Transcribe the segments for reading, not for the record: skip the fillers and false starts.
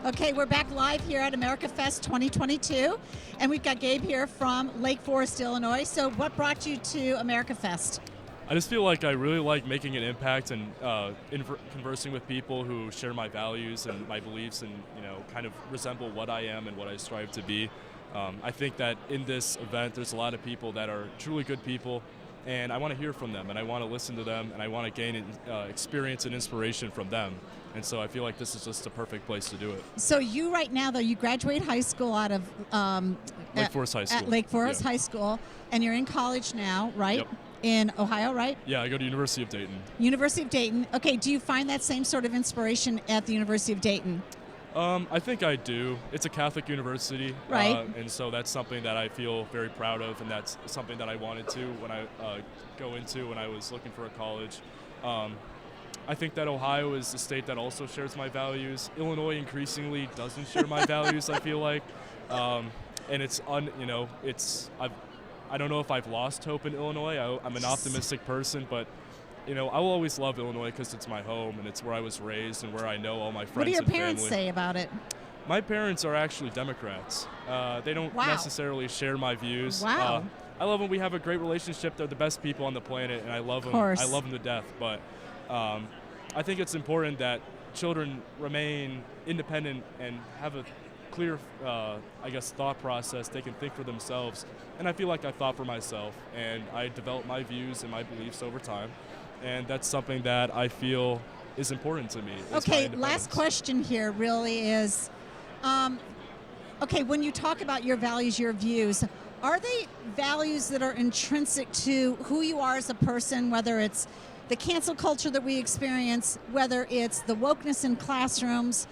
Okay, we're back live here at America Fest 2022, and we've got Gabe here from Lake Forrest, Illinois. So what brought you to America Fest? I just feel like I really like making an impact and conversing with people who share my values and my beliefs and, kind of resemble what I am and what I strive to be. I think that in this event, there's a lot of people that are truly good people, and I want to hear from them, and I want to listen to them, and I want to gain experience and inspiration from them. And so I feel like this is just a perfect place to do it. So you right now, though, you graduate high school out of Lake Forest High School. At Lake Forest High School, and you're in college now, right? Yep. In Ohio, right? Yeah, I go to University of Dayton. University of Dayton. Okay, do you find that same sort of inspiration at the University of Dayton? I think I do. It's a Catholic university, right? And so that's something that I feel very proud of, and that's something that I wanted to when I go into when I was looking for a college. I think that Ohio is a state that also shares my values. Illinois increasingly doesn't share my values, I feel like, and I don't know if I've lost hope in Illinois. I'm an optimistic person, but I will always love Illinois because it's my home and it's where I was raised and where I know all my friends. What do your and parents family. say about it? My parents are actually Democrats. They don't necessarily share my views. Wow. I love them. We have a great relationship. They're the best people on the planet, and I love them. I love them to death. But I think it's important that children remain independent and have a clear, thought process. They can think for themselves. And I feel like I thought for myself, and I developed my views and my beliefs over time. And that's something that I feel is important to me. Okay, last question here really is, when you talk about your values, your views, are they values that are intrinsic to who you are as a person, whether it's the cancel culture that we experience, whether it's the wokeness in classrooms,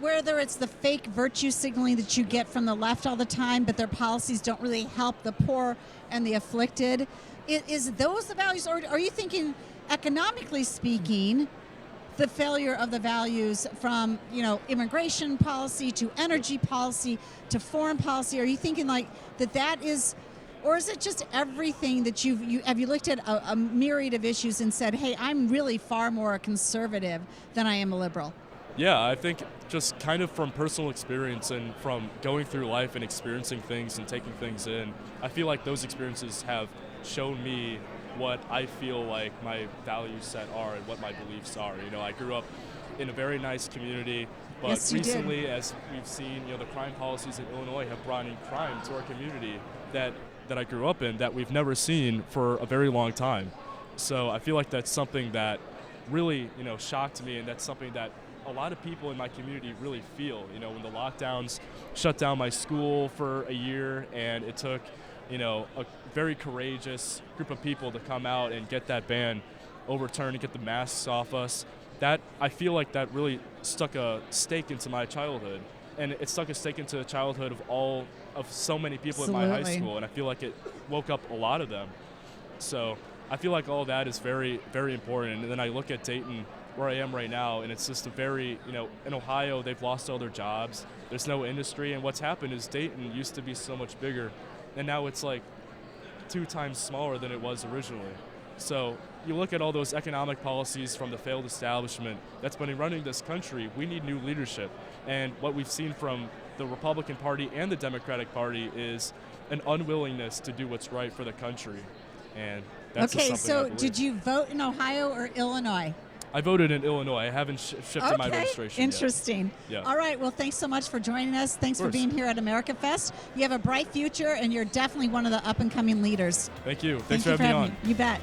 whether it's the fake virtue signaling that you get from the left all the time, but their policies don't really help the poor and the afflicted? Is those the values, or are you thinking, economically speaking, the failure of the values from immigration policy to energy policy to foreign policy? Are you thinking like that is, or is it just everything that have you looked at a myriad of issues and said, hey, I'm really far more a conservative than I am a liberal? Yeah, I think just kind of from personal experience and from going through life and experiencing things and taking things in, I feel like those experiences have shown me what I feel like my value set are and what my beliefs are. I grew up in a very nice community, but recently, as we've seen, the crime policies in Illinois have brought in crime to our community that I grew up in that we've never seen for a very long time. So I feel like that's something that really, shocked me, and that's something that a lot of people in my community really feel. When the lockdowns shut down my school for a year, and it took a very courageous group of people to come out and get that ban overturned and get the masks off us. That I feel like that really stuck a stake into my childhood, and it stuck a stake into the childhood of so many people in my high school, and I feel like it woke up a lot of them. So I feel like all that is very, very important. And then I look at Dayton, where I am right now, and it's just a very, in Ohio, they've lost all their jobs. There's no industry, and what's happened is Dayton used to be so much bigger, and now it's like 2 times smaller than it was originally. So you look at all those economic policies from the failed establishment that's been running this country. We need new leadership. And what we've seen from the Republican Party and the Democratic Party is an unwillingness to do what's right for the country. And that's okay, so did you vote in Ohio or Illinois? I voted in Illinois. I haven't shifted my registration Interesting. yet. Yeah. All right. Well, thanks so much for joining us. Thanks for being here at America Fest. You have a bright future, and you're definitely one of the up-and-coming leaders. Thank you. Thanks for having me on. You bet.